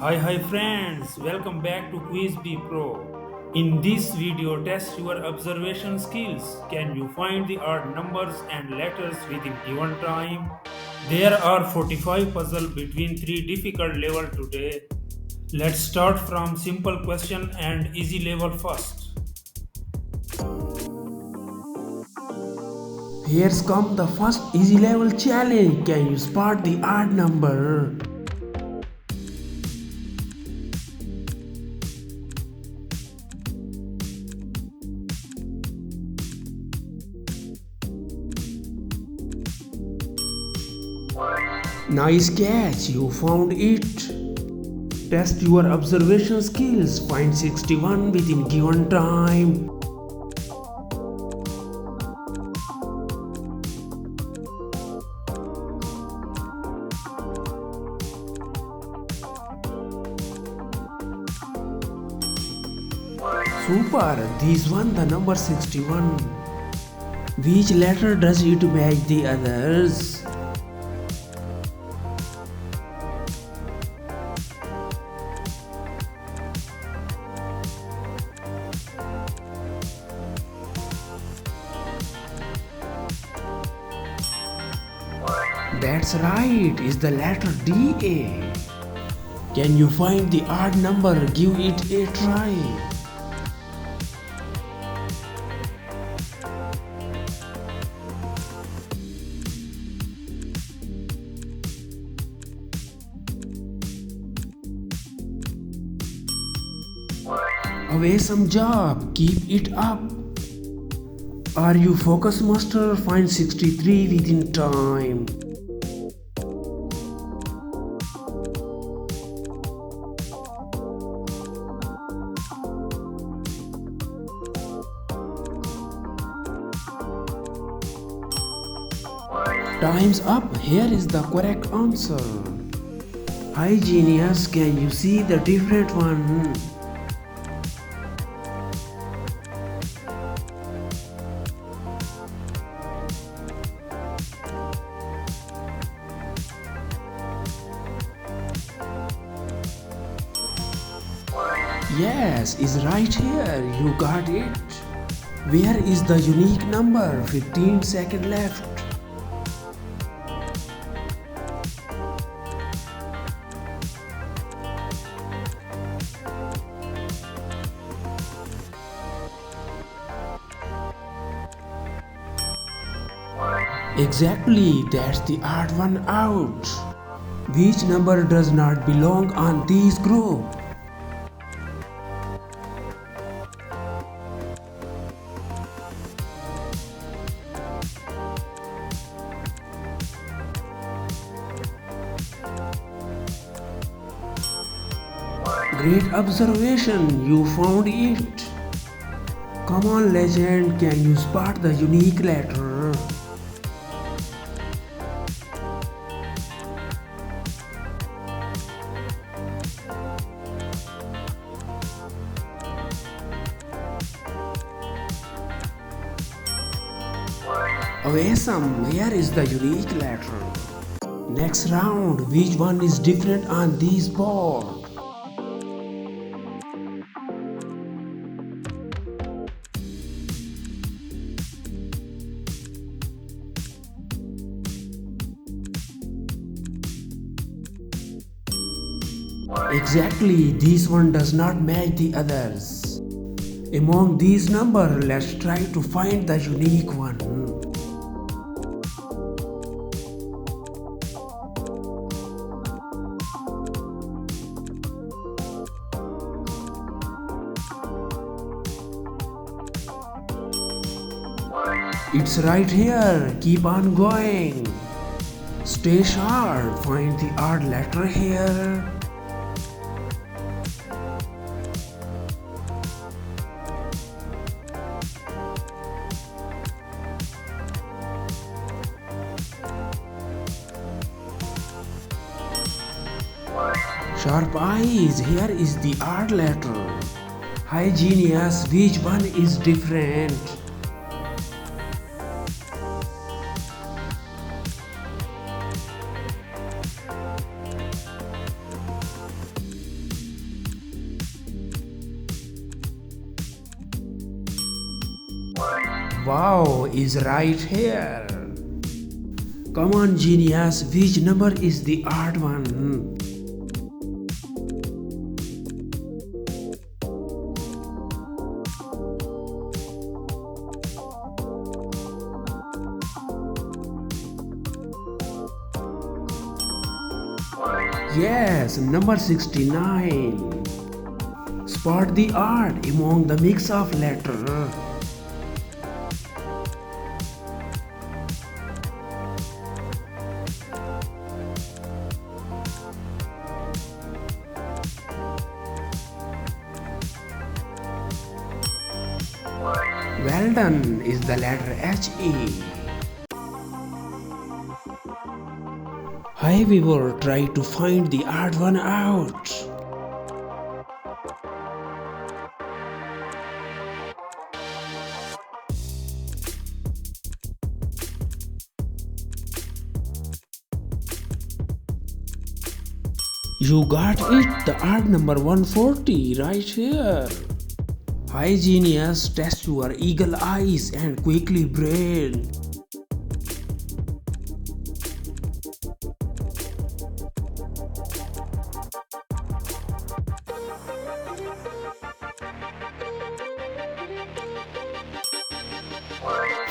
Hi friends, welcome back to Quiz Be Pro. In this video, test your observation skills. Can you find the odd numbers and letters within given time? There are 45 puzzles between three difficult levels today. Let's start from simple question and easy level first. Here's come the first easy level challenge. Can you spot the odd number? Nice catch, you found it. Test your observation skills. Find 61 within given time. Super, this one the number 61. Which letter does it match the others? That's right, is the letter DA. Can you find the odd number? Give it a try. Awesome job, keep it up. Are you focus master? Find 63 within time. Time's up. Here is the correct answer. Hi genius, can you see the different one? Yes, is right here. You got it. Where is the unique number? 15 seconds left. Exactly, that's the odd one out. Which number does not belong on this group? Great observation, you found it. Come on legend, can you spot the unique letter? Awesome, here is the unique letter. Next round, which one is different on this board? Exactly, this one does not match the others. Among these numbers, let's try to find the unique one. It's right here, keep on going. Stay sharp, find the odd letter here. Sharp eyes, here is the odd letter. Hi genius, which one is different? Wow is right here. Come on, genius, which number is the odd one? Yes, number 69. Spot the odd among the mix of letters. Well done is the letter HE. Hi viewer, try to find the odd one out. You got it, the odd number 140 right here. Hi genius, test your eagle eyes and quickly brain.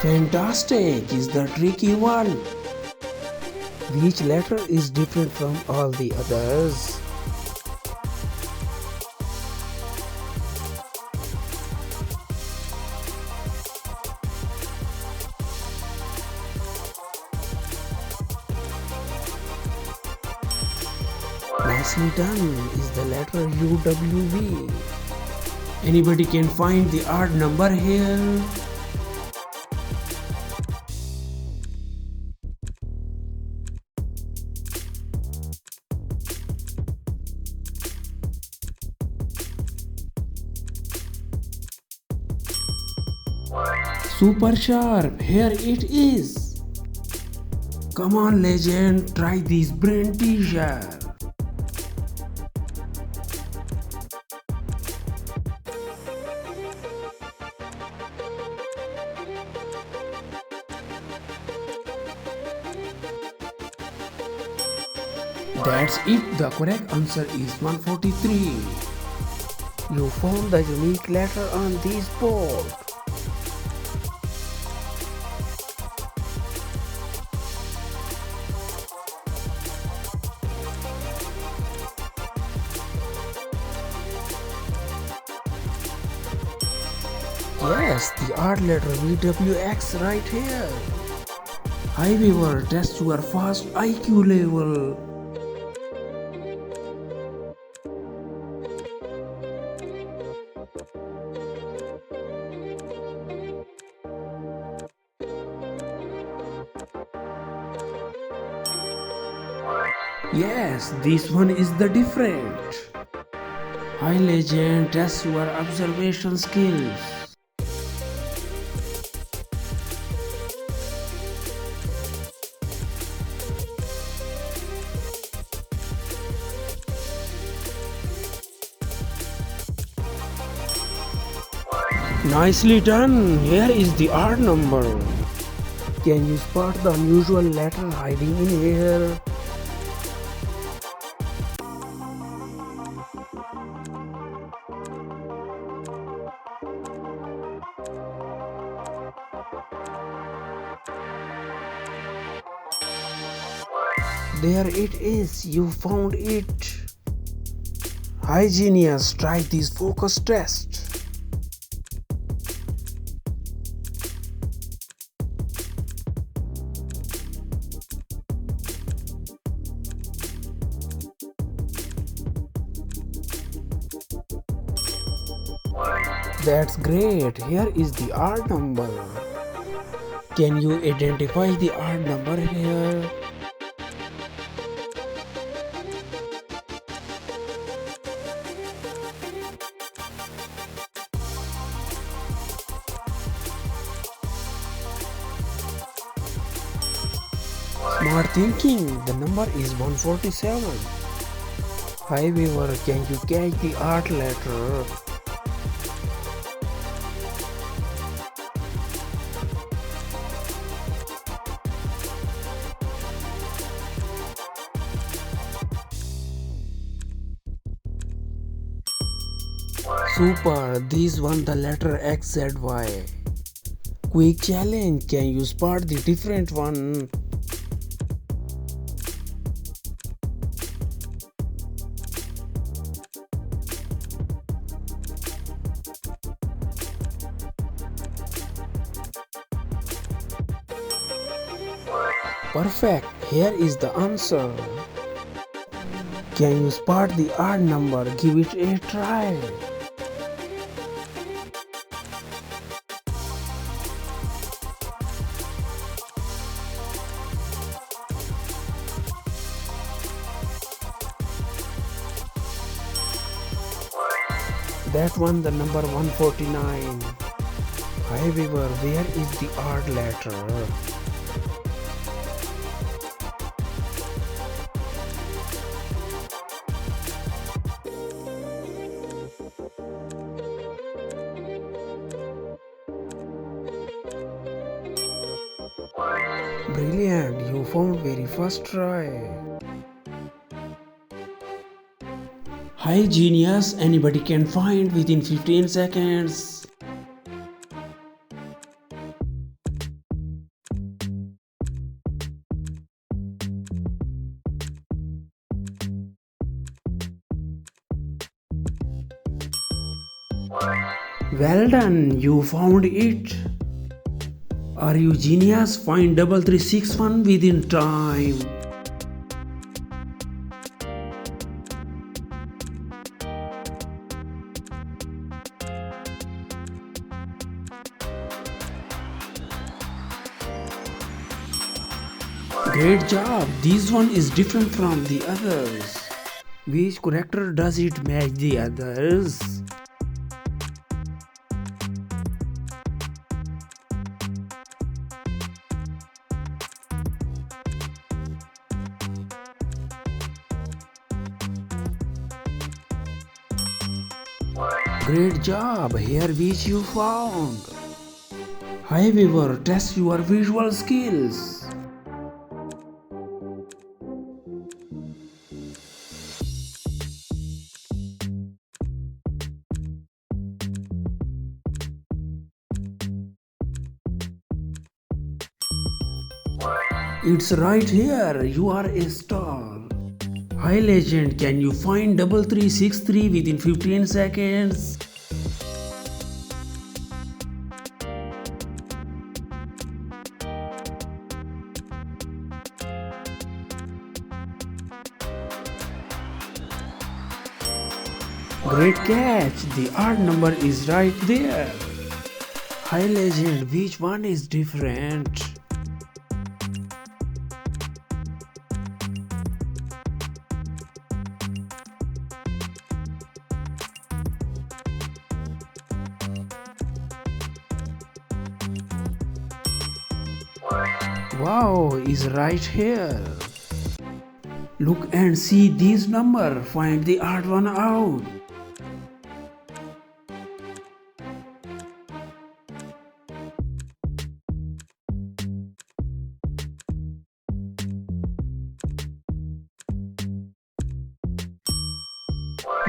Fantastic is the tricky one. Which letter is different from all the others? Nicely done is the letter UWV. Anybody can find the odd number here? Super sharp, here it is. Come on legend, try this brain teaser. That's it, the correct answer is 143. You found the unique letter on this board. Yes, the odd letter VWX right here. Hi viewer, test your fast IQ level. Yes, this one is the different. Hi legend, test your observation skills. Nicely done, here is the odd number. Can you spot the unusual letter hiding in here? There it is, you found it. Hi genius, try this focus test. That's great, here is the odd number. Can you identify the odd number here? Smart thinking, the number is 147. Hi viewer, can you catch the odd letter? Super, this one the letter XZY. Quick challenge, can you spot the different one? Perfect, here is the answer. Can you spot the odd number? Give it a try. That one the number 149. However, where is the odd letter? Brilliant, you found very first try. Hi genius, anybody can find within 15 seconds. Well done, you found it. Are you genius? Find 3361 within time. Great job. This one is different from the others. Which character does it match the others? Great job, here which you found. However, test your visual skills. It's right here, you are a star. Hi legend, can you find 3363 within 15 seconds? Great catch, the odd number is right there. Hi legend, which one is different? Wow, is right here. Look and see this number. Find the odd one out.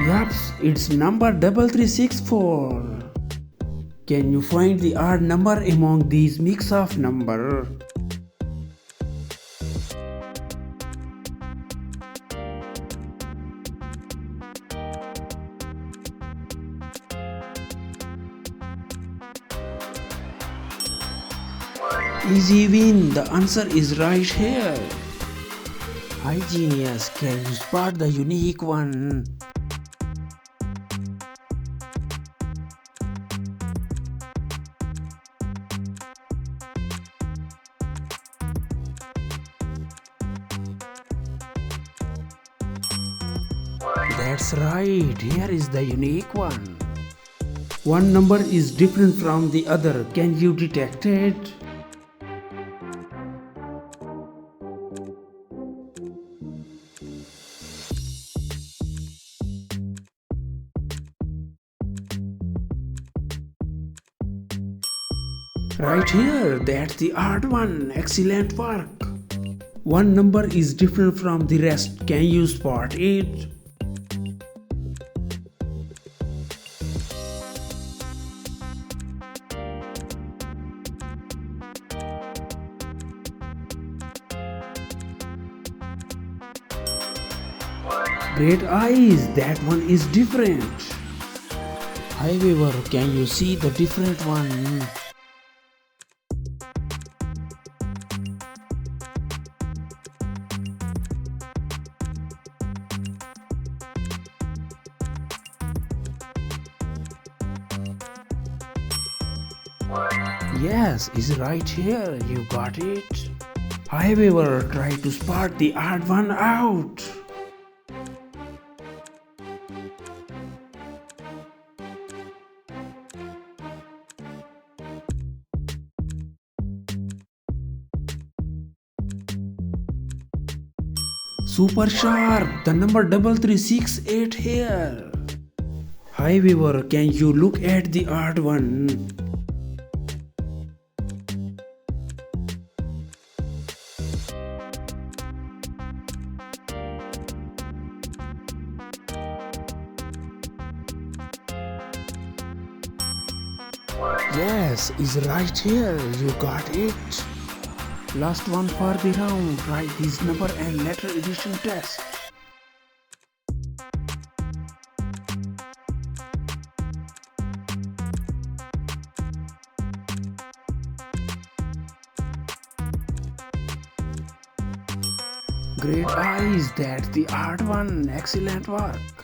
Yups, it's number 3364. Can you find the odd number among these mix of number? Easy win, the answer is right here. Hi genius, can you spot the unique one? That's right, here is the unique one. One number is different from the other, can you detect it? Right here, that's the odd one. Excellent work. One number is different from the rest. Can you spot it? Great eyes, that one is different. However, can you see the different one? Yes, is right here, you got it. However, try to spot the odd one out. Super sharp, the number 3368 here. However, can you look at the odd one? Yes, is right here, you got it. Last one for the round, write this number and letter addition test. Great eyes, that's the odd one, excellent work.